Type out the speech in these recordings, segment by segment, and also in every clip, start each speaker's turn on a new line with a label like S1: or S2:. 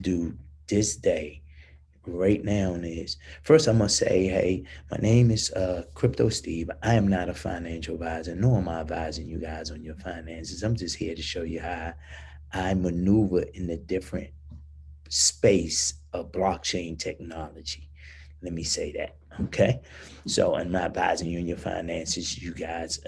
S1: do this day right now is, first I must say, hey, my name is Crypto Steve. I am not a financial advisor, nor am I advising you guys on your finances. I'm just here to show you how I maneuver in the different space of blockchain technology. Let me say that. Okay. So I'm not advising you in your finances, you guys,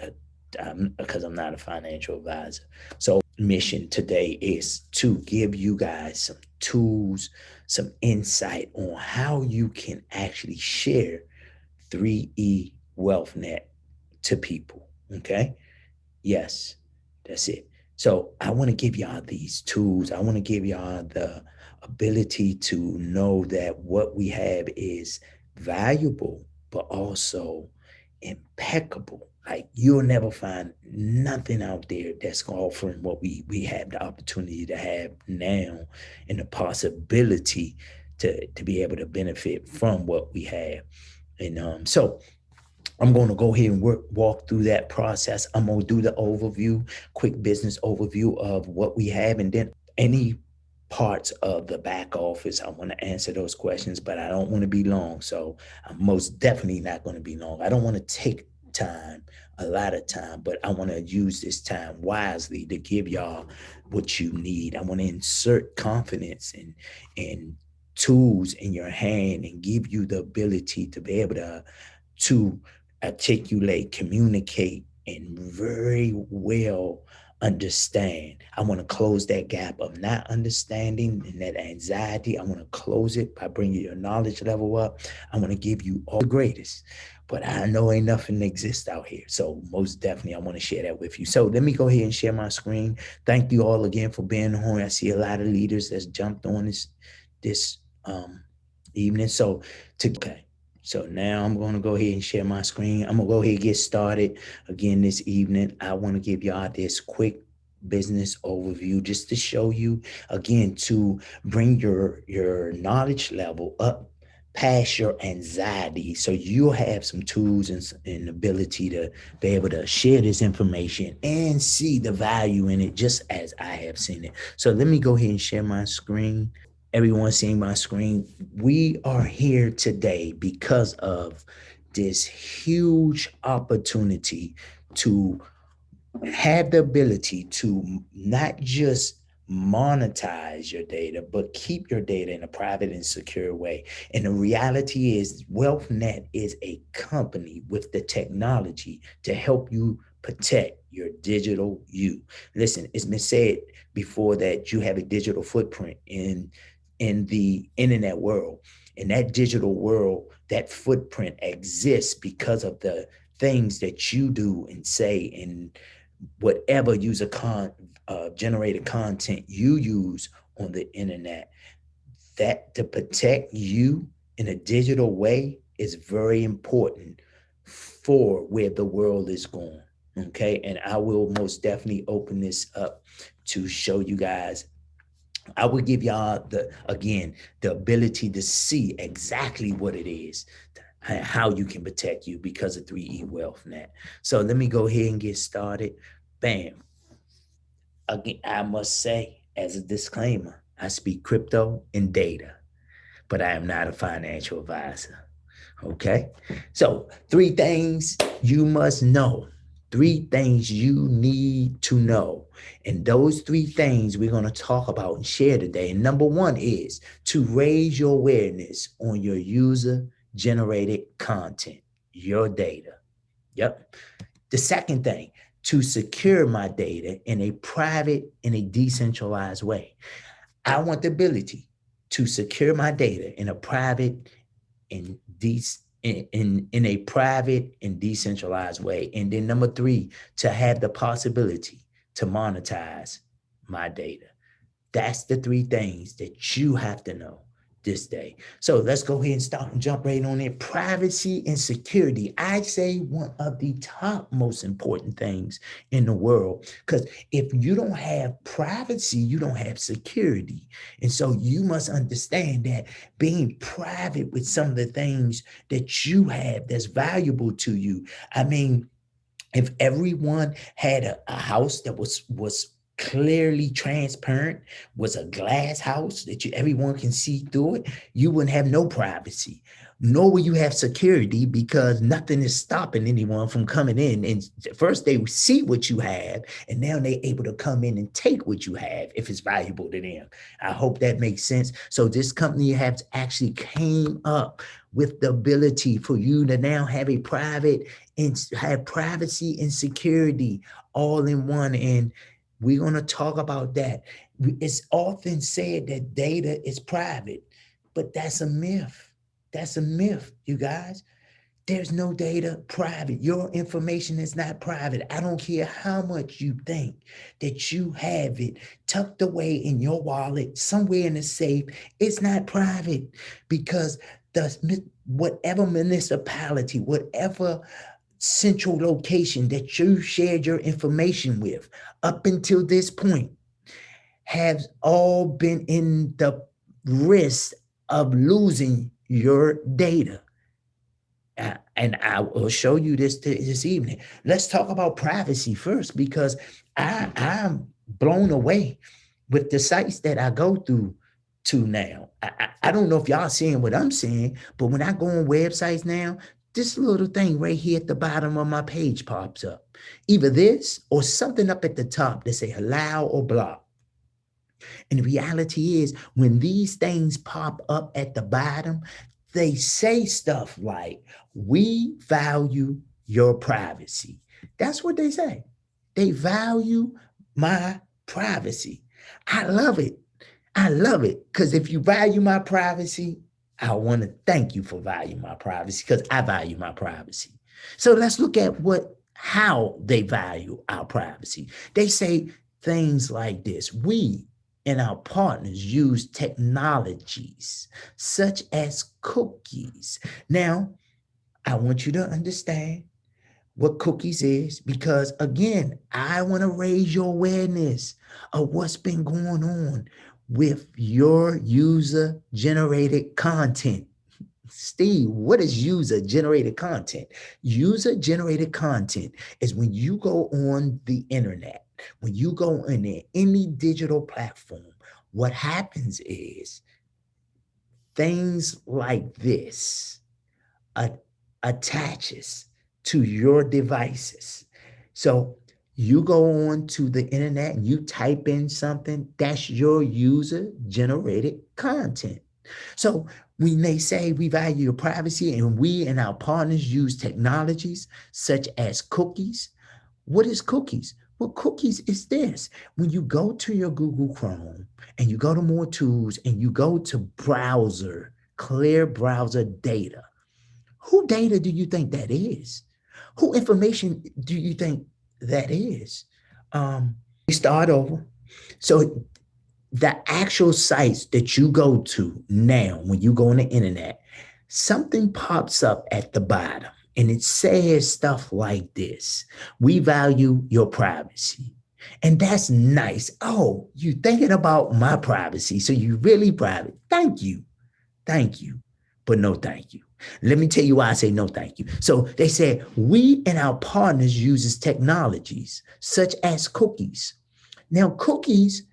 S1: because I'm not a financial advisor. So mission today is to give you guys some tools, some insight on how you can actually share 3E WealthNet to people. Okay. Yes, that's it. So I want to give y'all these tools. I want to give y'all the ability to know that what we have is valuable, but also impeccable. Like you'll never find nothing out there that's offering what we have the opportunity to have now, and the possibility to be able to benefit from what we have. And so I'm going to go ahead and walk through that process. I'm going to do the overview, quick business overview of what we have, and then any parts of the back office. I want to answer those questions, but I don't want to be long. So I'm most definitely not going to be long. I don't want to take time, a lot of time, but I want to use this time wisely to give y'all what you need. I want to insert confidence and tools in your hand and give you the ability to be able to articulate, communicate, and very well understand. I want to close that gap of not understanding and that anxiety. I want to close it by bringing your knowledge level up. I want to give you all the greatest, but I know ain't nothing exists out here. So most definitely I want to share that with you. So let me go ahead and share my screen. Thank you all again for being on. I see a lot of leaders that's jumped on this evening. So okay. So now I'm going to go ahead and share my screen. I'm going to go ahead and get started again this evening. I want to give y'all this quick business overview just to show you, again, to bring your knowledge level up past your anxiety, so you'll have some tools and ability to be able to share this information and see the value in it just as I have seen it. So let me go ahead and share my screen. Everyone seeing my screen, we are here today because of this huge opportunity to have the ability to not just monetize your data, but keep your data in a private and secure way. And the reality is, WealthNet is a company with the technology to help you protect your digital you. Listen, it's been said before that you have a digital footprint in the internet world. In that digital world, that footprint exists because of the things that you do and say, and whatever generated content you use on the internet. That to protect you in a digital way is very important for where the world is going. Okay. And I will most definitely open this up to show you guys. I will give y'all the ability to see exactly what it is, how you can protect you because of 3E WealthNet. So let me go ahead and get started. Bam. Again, I must say, as a disclaimer, I speak crypto and data, but I am not a financial advisor. Okay. So 3 things you must know. 3 things you need to know. And those 3 things we're going to talk about and share today. And number 1 is to raise your awareness on your user generated content, your data. Yep. The second thing, to secure my data in a private and a decentralized way. I want the ability to secure my data in a private and in a private and decentralized way. And then number 3, to have the possibility to monetize my data. That's the 3 things that you have to know this day. So let's go ahead and start and jump right on it. Privacy and security. I say one of the top most important things in the world, because if you don't have privacy, you don't have security. And so you must understand that being private with some of the things that you have that's valuable to you. I mean, if everyone had a house that was clearly transparent, was a glass house that everyone can see through it, you wouldn't have no privacy, nor will you have security, because nothing is stopping anyone from coming in. And first they see what you have, and now they're able to come in and take what you have if it's valuable to them. I hope that makes sense. So this company has actually came up with the ability for you to now have a private and have privacy and security all in one. And we're going to talk about that. It's often said that data is private, but that's a myth. That's a myth, you guys. There's no data private. Your information is not private. I don't care how much you think that you have it tucked away in your wallet, somewhere in the safe. It's not private, because whatever municipality, whatever central location that you shared your information with up until this point have all been in the risk of losing your data. And I will show you this evening. Let's talk about privacy first, because I'm blown away with the sites that I go through to now. I don't know if y'all seeing what I'm seeing, but when I go on websites now, this little thing right here at the bottom of my page pops up. Either this or something up at the top that say allow or block. And the reality is, when these things pop up at the bottom, they say stuff like, we value your privacy. That's what they say. They value my privacy. I love it. I love it, because if you value my privacy, I want to thank you for valuing my privacy, because I value my privacy. So let's look at how they value our privacy. They say things like this: we and our partners use technologies such as cookies. Now, I want you to understand what cookies is, because again, I want to raise your awareness of what's been going on with your user generated content. Steve, what is user generated content? User generated content is when you go on the internet, when you go on any digital platform, what happens is things like this attaches to your devices. So you go on to the internet and you type in something, that's your user generated content. So when they say we value your privacy and we and our partners use technologies such as cookies, what is cookies? Well, cookies is this. When you go to your Google Chrome and you go to more tools and you go to browser, clear browser data, who data do you think that is? Who information do you think that is? We start over. So the actual sites that you go to now, when you go on the internet, something pops up at the bottom and it says stuff like this: we value your privacy. And that's nice. Oh, you thinking about my privacy, so you really private. Thank you. Thank you. But no thank you. Let me tell you why I say no thank you. So they said, we and our partners uses technologies such as cookies. Now, cookies,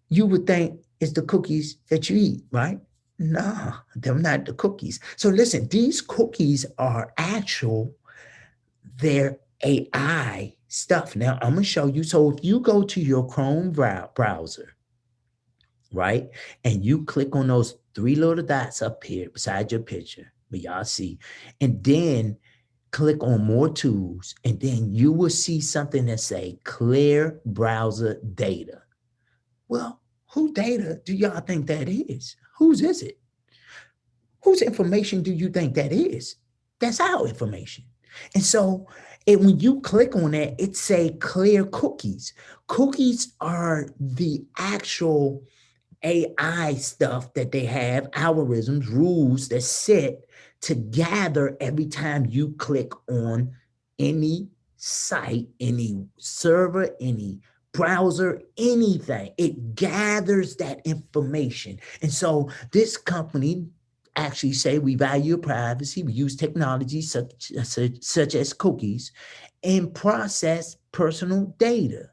S1: you would think is the cookies that you eat, right? Nah, they're not the cookies. So listen, these cookies are they're AI stuff. Now, I'm going to show you. So if you go to your Chrome browser, right, and you click on those three little dots up here beside your picture, but y'all see, and then click on more tools, and then you will see something that say clear browser data. Well, who data do y'all think that is? Whose is it? Whose information do you think that is? That's our information. And so when you click on that, it say clear cookies. Cookies are the actual AI stuff that they have, algorithms, rules that sit to gather every time you click on any site, any server, any browser, anything. It gathers that information. And so this company actually say we value privacy, we use technology such as cookies and process personal data.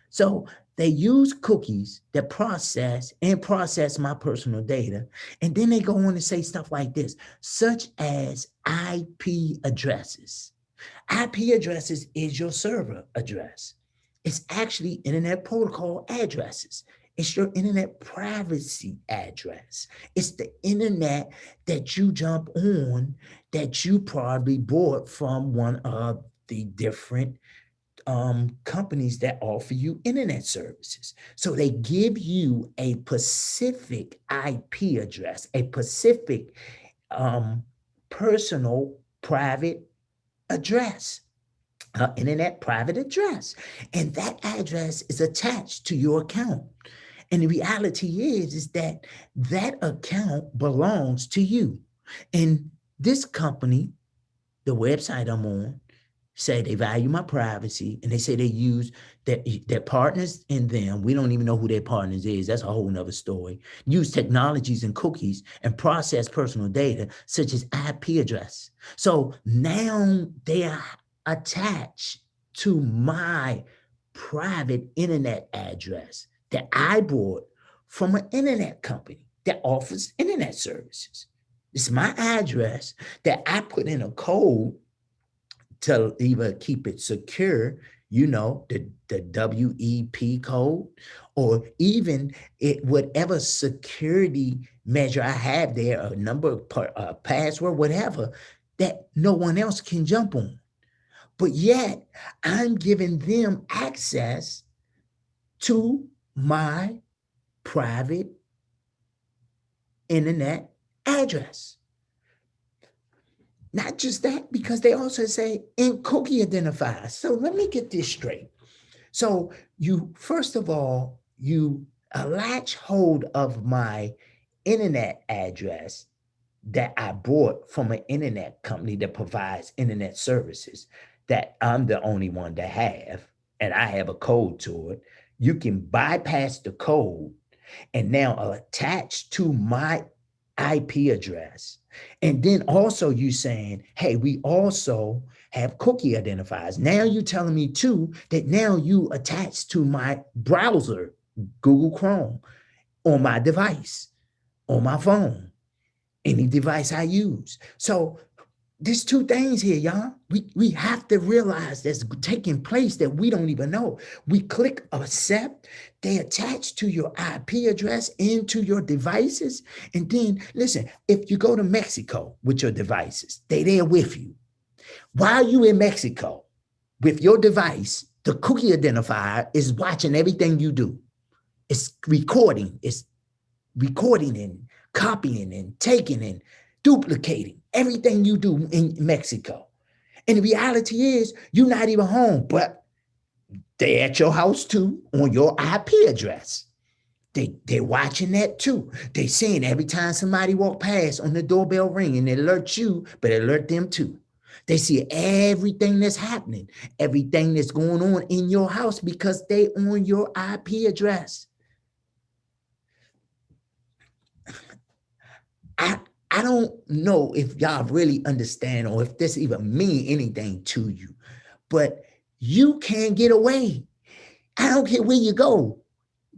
S1: So They use cookies that process my personal data. And then they go on to say stuff like this, such as IP addresses. IP addresses is your server address. It's actually internet protocol addresses. It's your internet privacy address. It's the internet that you jump on that you probably bought from one of the different companies that offer you internet services. So they give you a specific IP address, a specific personal private address, internet private address. And that address is attached to your account. And the reality is that that account belongs to you. And this company, the website I'm on, say they value my privacy, and they say they use their partners in them. We don't even know who their partners is. That's a whole nother story. Use technologies and cookies and process personal data such as IP address. So now they are attached to my private internet address that I bought from an internet company that offers internet services. It's my address that I put in a code to either keep it secure, the WEP code, or even whatever security measure I have there, a number, a password, whatever, that no one else can jump on. But yet I'm giving them access to my private internet address. Not just that, because they also say in cookie identifiers. So let me get this straight. So first of all, you latch hold of my internet address that I bought from an internet company that provides internet services that I'm the only one that have, and I have a code to it. You can bypass the code and now attach to my IP address. And then also you saying, hey, we also have cookie identifiers. Now you're telling me too that now you attach to my browser, Google Chrome, on my device, on my phone, any device I use. So there's two things here, y'all. We have to realize that's taking place that we don't even know. We click accept, they attach to your IP address into your devices. And then listen, if you go to Mexico with your devices, they there with you. While you in Mexico with your device, the cookie identifier is watching everything you do. It's recording and copying and taking and duplicating everything you do in Mexico. And the reality is you're not even home, but they're at your house too on your IP address. They're watching that too. They're seeing every time somebody walk past on the doorbell ring, and it alerts you, but it alert them too. They see everything that's happening, everything that's going on in your house because they on your IP address. I don't know if y'all really understand or if this even mean anything to you, but you can't get away. I don't care where you go.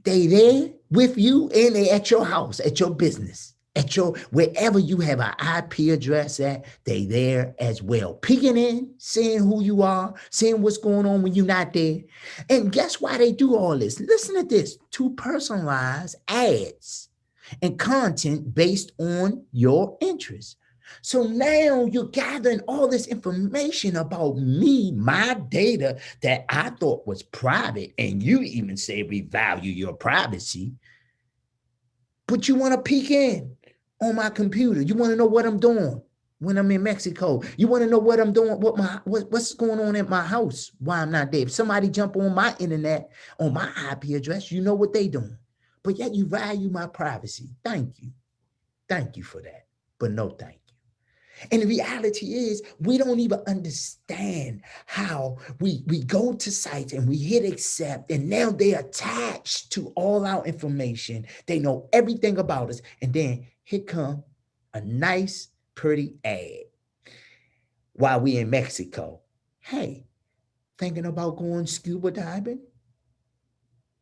S1: They there with you and they at your house, at your business, at your, wherever you have an IP address at, they there as well. Peeking in, seeing who you are, seeing what's going on when you're not there. And guess why they do all this? Listen to this, to personalize ads and content based on your interests. So now you're gathering all this information about me, my data that I thought was private, and you even say we value your privacy, but you want to peek in on my computer. You want to know what I'm doing when I'm in Mexico. You want to know what I'm doing, what's going on at my house while I'm not there. If somebody jump on my internet, on my IP address, you know what they doing. But yet you value my privacy. Thank you. Thank you for that. But no thank you. And the reality is we don't even understand how we go to sites and we hit accept, and now they attach to all our information. They know everything about us. And then here come a nice, pretty ad while we in Mexico. Hey, thinking about going scuba diving?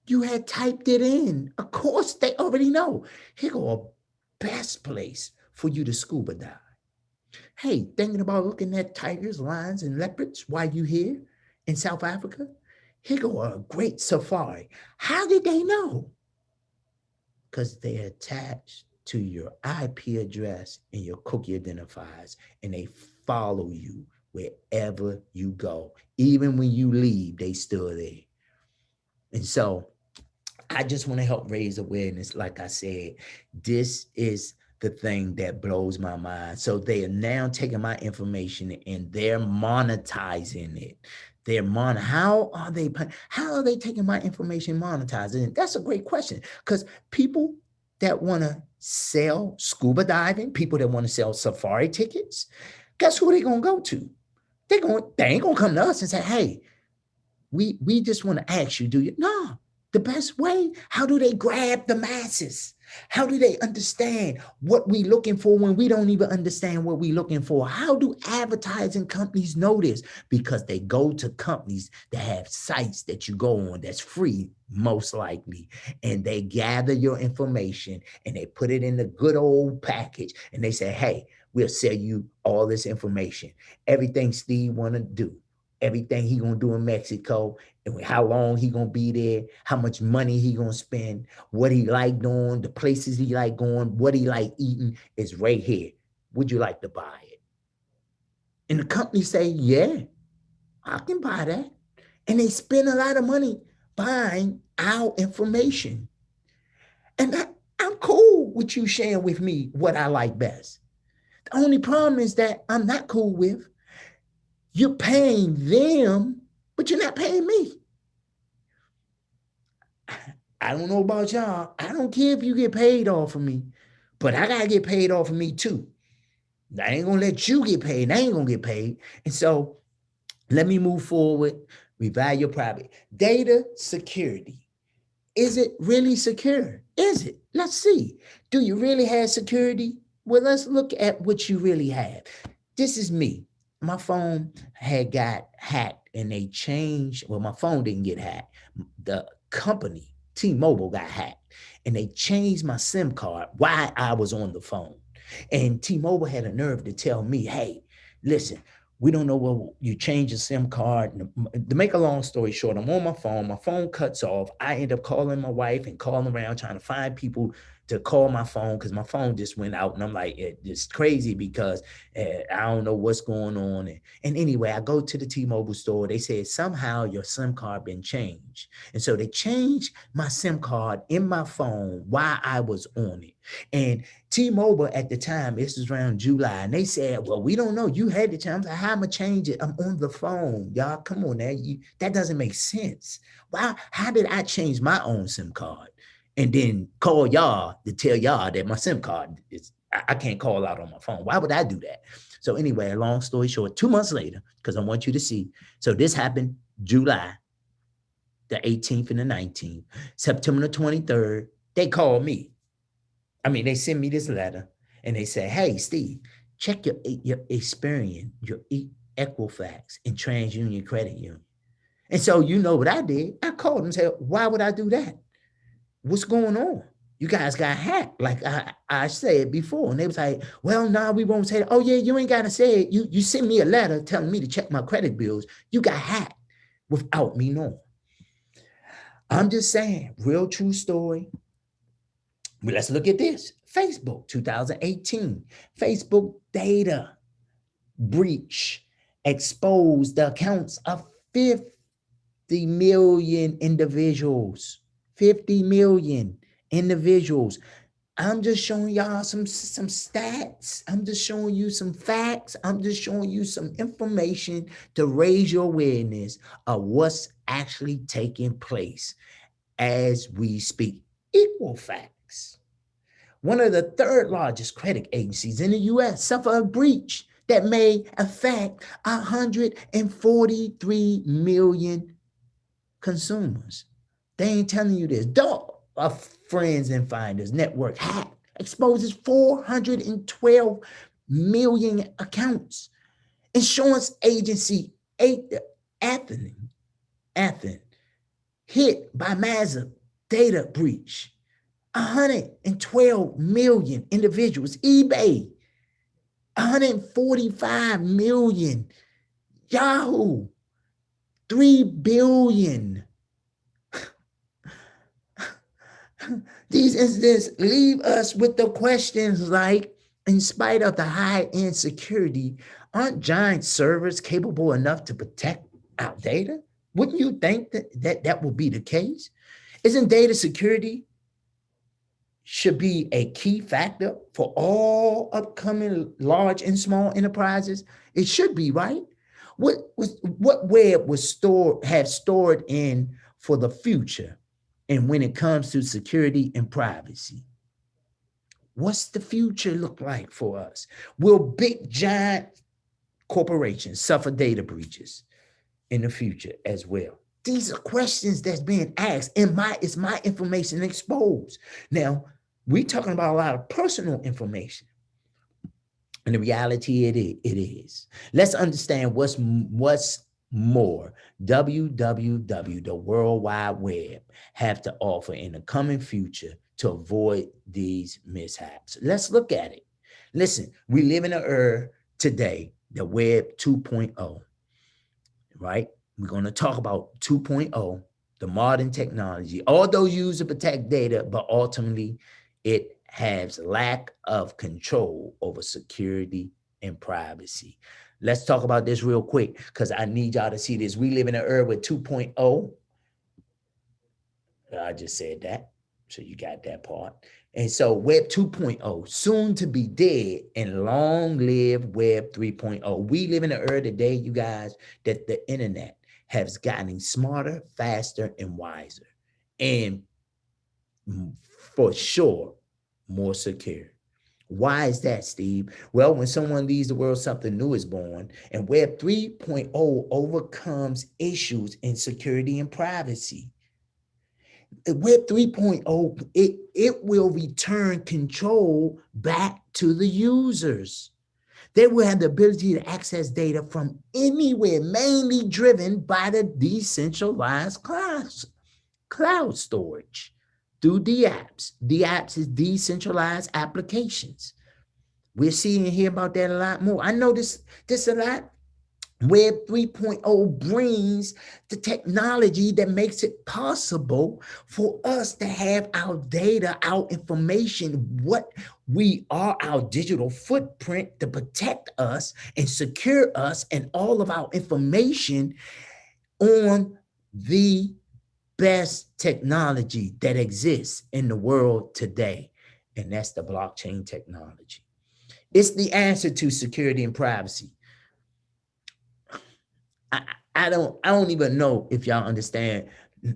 S1: You had typed it in. Of course, they already know. Here go a best place for you to scuba dive. Hey, thinking about looking at tigers, lions, and leopards while you here in South Africa? Here go a great safari. How did they know? Because they're attached to your IP address and your cookie identifiers, and they follow you wherever you go. Even when you leave, they still there. And so I just want to help raise awareness. Like I said, this is the thing that blows my mind. So they are now taking my information and they're monetizing it. How are they taking my information, monetizing it? That's a great question, because people that want to sell scuba diving, people that want to sell safari tickets, guess who they're gonna go to? They ain't gonna come to us and say, hey, we just want to ask you, do you? No. The best way, how do they grab the masses? How do they understand what we looking for when we don't even understand what we looking for? How do advertising companies know this? Because they go to companies that have sites that you go on that's free, most likely, and they gather your information and they put it in the good old package and they say, hey, we'll sell you all this information. Everything Steve want to do. Everything he gonna do in Mexico, and how long he gonna be there, how much money he gonna spend, what he like doing, the places he like going, what he like eating is right here. Would you like to buy it? And the company say, yeah, I can buy that. And they spend a lot of money buying our information. And I'm cool with you sharing with me what I like best. The only problem is that I'm not cool with you're paying them, but you're not paying me. I don't know about y'all. I don't care if you get paid off of me, but I gotta get paid off of me too. I ain't gonna let you get paid. I ain't gonna get paid. And so let me move forward. We value privacy. Data security. Is it really secure? Is it? Let's see. Do you really have security? Well, let's look at what you really have. This is me. My phone had got hacked and they changed. Well, my phone didn't get hacked. The company, T-Mobile, got hacked and they changed my SIM card while I was on the phone. And T-Mobile had a nerve to tell me, hey, listen, we don't know what you change your SIM card. To make a long story short, I'm on my phone cuts off. I end up calling my wife and calling around trying to find people to call my phone because my phone just went out. And I'm like, it's crazy because I don't know what's going on. And anyway, I go to the T-Mobile store. They said somehow your SIM card been changed. And so they changed my SIM card in my phone while I was on it. And T-Mobile at the time, this was around July, and they said, well, we don't know. You had the chance. How am I change it? I'm on the phone. Y'all, come on now. That doesn't make sense. Why? How did I change my own SIM card and then call y'all to tell y'all that my SIM card is, I can't call out on my phone? Why would I do that? So anyway, long story short, 2 months later, because I want you to see. So this happened July the 18th and the 19th. September the 23rd, they called me. They sent me this letter and they say, hey, Steve, check your Experian, your Equifax, and TransUnion Credit Union. And so you know what I did? I called them and said, why would I do that? What's going on? You guys got hacked, like I said before. And they was like, well, no, we won't say that. Oh, yeah, you ain't got to say it. You sent me a letter telling me to check my credit bills. You got hacked without me knowing. I'm just saying, real true story. But let's look at this. Facebook, 2018. Facebook data breach exposed the accounts of 50 million individuals. 50 million individuals. I'm just showing y'all some stats. I'm just showing you some facts. I'm just showing you some information to raise your awareness of what's actually taking place as we speak. Equal facts. One of the third largest credit agencies in the U.S. suffered a breach that may affect 143 million consumers. They ain't telling you this. Dog of Friends and Finders network hacked exposes 412 million accounts. Insurance agency Athens hit by massive data breach. 112 million individuals. eBay, 145 million. Yahoo, 3 billion. These incidents leave us with the questions like, in spite of the high-end security, aren't giant servers capable enough to protect our data? Wouldn't you think that would be the case? Isn't data security should be a key factor for all upcoming large and small enterprises? It should be, right? What web was stored in for the future? And when it comes to security and privacy, what's the future look like for us? Will big giant corporations suffer data breaches in the future as well? These are questions that's being asked, and is my information exposed? Now, we're talking about a lot of personal information. And the reality it is. Let's understand what's more www, the World Wide Web, have to offer in the coming future to avoid these mishaps. Let's look at it. Listen, we live in an era today, the Web 2.0, right? We're going to talk about 2.0, the modern technology, although used to protect data, but ultimately it has lack of control over security and privacy. Let's talk about this real quick because I need y'all to see this. We live in an era with 2.0. I just said that, so you got that part. And so Web 2.0, soon to be dead, and long live Web 3.0. We live in an era today, you guys, that the internet has gotten smarter, faster, and wiser. And for sure, more secure. Why is that, Steve? Well, when someone leaves the world, something new is born, and Web 3.0 overcomes issues in security and privacy. Web 3.0, it will return control back to the users. They will have the ability to access data from anywhere, mainly driven by the decentralized cloud storage through DApps. DApps is decentralized applications. We're seeing and hear about that a lot more. I know this a lot. Web 3.0 brings the technology that makes it possible for us to have our data, our information, what we are, our digital footprint to protect us and secure us and all of our information on the best technology that exists in the world today. And that's the blockchain technology. It's the answer to security and privacy. I don't even know if y'all understand.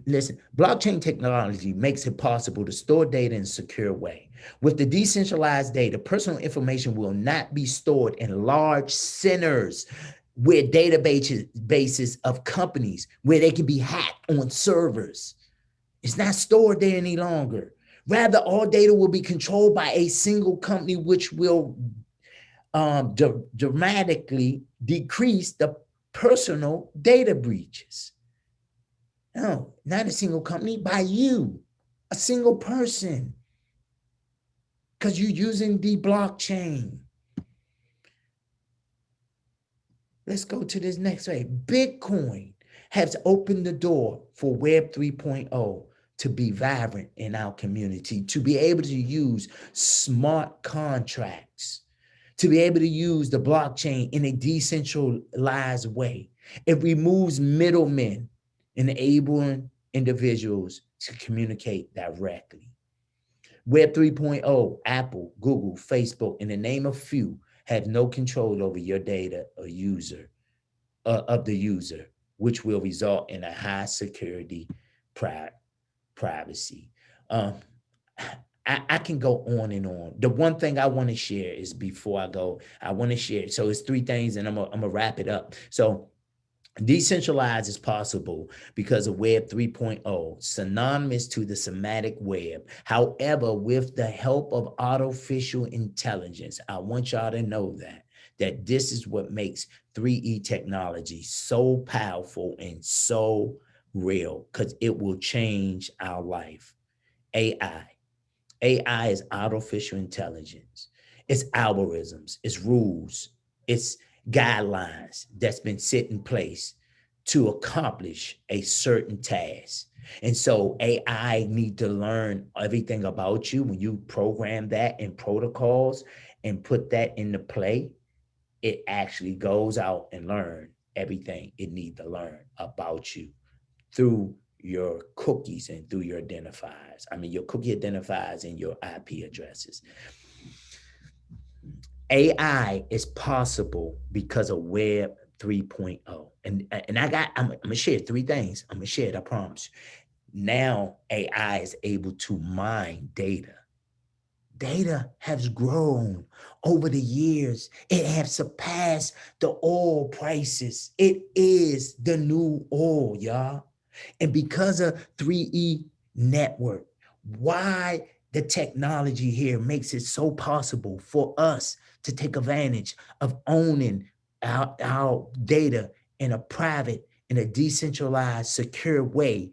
S1: Listen, blockchain technology makes it possible to store data in a secure way. With the decentralized data, personal information will not be stored in large centers where databases of companies where they can be hacked on servers. It's not stored there any longer. Rather, all data will be controlled by a single company, which will dramatically decrease the personal data breaches. No, not a single company, by you, a single person, because you're using the blockchain. Let's go to this next way. Bitcoin has opened the door for Web 3.0 to be vibrant in our community, to be able to use smart contracts, to be able to use the blockchain in a decentralized way. It removes middlemen, enabling individuals to communicate directly. Web 3.0, Apple, Google, Facebook, in the name of few, have no control over your data or of the user, which will result in a high security privacy. I can go on and on. The one thing I want to share is before I go, I want to share. So it's three things, and I'm gonna wrap it up. So decentralized is possible because of Web 3.0, synonymous to the semantic web. However, with the help of artificial intelligence, I want y'all to know that this is what makes 3E technology so powerful and so real, because it will change our life. AI. AI is artificial intelligence. It's algorithms, it's rules, it's guidelines that's been set in place to accomplish a certain task. And so AI need to learn everything about you. When you program that in protocols and put that into play, it actually goes out and learn everything it need to learn about you through your cookies and through your identifiers. I mean, your cookie identifiers and your IP addresses. AI is possible because of Web 3.0. And I'm gonna share three things. I'm gonna share it, I promise. Now AI is able to mine data. Data has grown over the years. It has surpassed the oil prices. It is the new oil, y'all. And because of 3E network, why the technology here makes it so possible for us to take advantage of owning our data in a private, in a decentralized, secure way,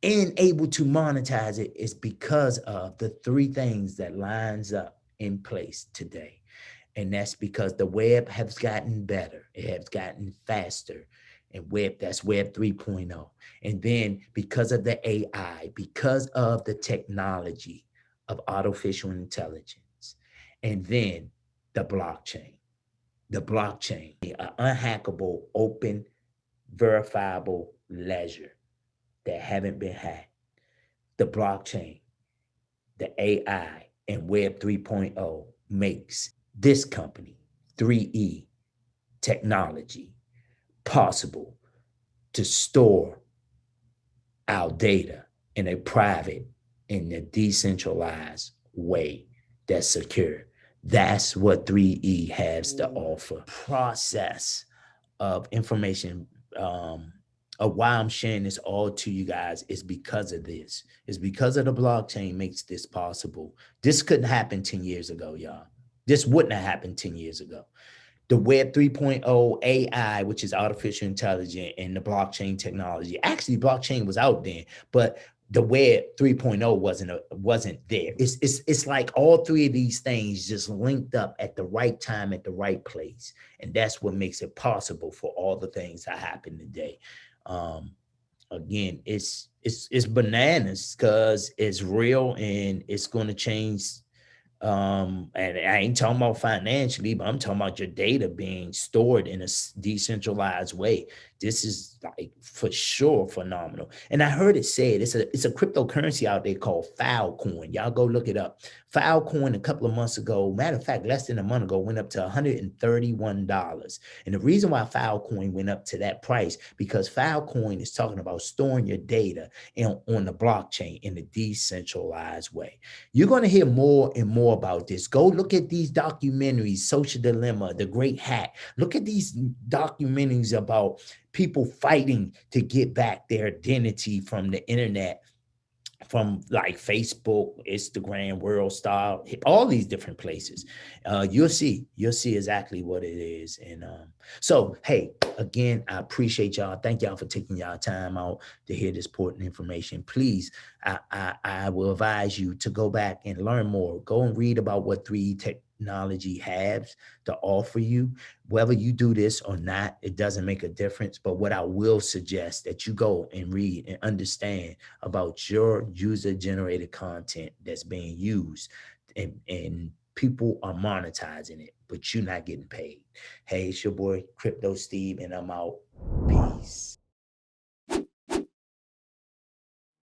S1: and able to monetize it, is because of the three things that lines up in place today. And that's because the web has gotten better. It has gotten faster. And that's web 3.0. And then because of the AI, because of the technology of artificial intelligence, and then the blockchain, an unhackable, open, verifiable ledger that haven't been hacked. The blockchain, the AI, and Web 3.0 makes this company, 3E Technology, possible to store our data in a private, in a decentralized way that's secure. That's what 3E has to offer. Process of information, of why I'm sharing this all to you guys, is because of this. It's because of the blockchain makes this possible. This couldn't happen 10 years ago, y'all. This wouldn't have happened 10 years ago. The Web 3.0 AI, which is artificial intelligence, and the blockchain technology. Actually, blockchain was out then, but the Web 3.0 wasn't there. It's like all three of these things just linked up at the right time, at the right place. And that's what makes it possible for all the things that happen today. Again, it's bananas, because it's real and it's going to change. And I ain't talking about financially, but I'm talking about your data being stored in a decentralized way. This is like for sure phenomenal. And I heard it said it's a cryptocurrency out there called Filecoin. Y'all go look it up. Filecoin a couple of months ago, matter of fact, less than a month ago, went up to $131. And the reason why Filecoin went up to that price, because Filecoin is talking about storing your data on the blockchain in a decentralized way. You're going to hear more and more about this. Go look at these documentaries, Social Dilemma, The Great Hack. Look at these documentaries about people fighting to get back their identity from the internet, from like Facebook, Instagram, WorldStar, all these different places. You'll see exactly what it is. And so, hey, again, I appreciate y'all. Thank y'all for taking y'all time out to hear this important information. Please, I will advise you to go back and learn more. Go and read about what 3E Technology has to offer you. Whether you do this or not, it doesn't make a difference. But what I will suggest that you go and read and understand about your user-generated content that's being used, and people are monetizing it, but you're not getting paid. Hey, it's your boy Crypto Steve, and I'm out. Peace.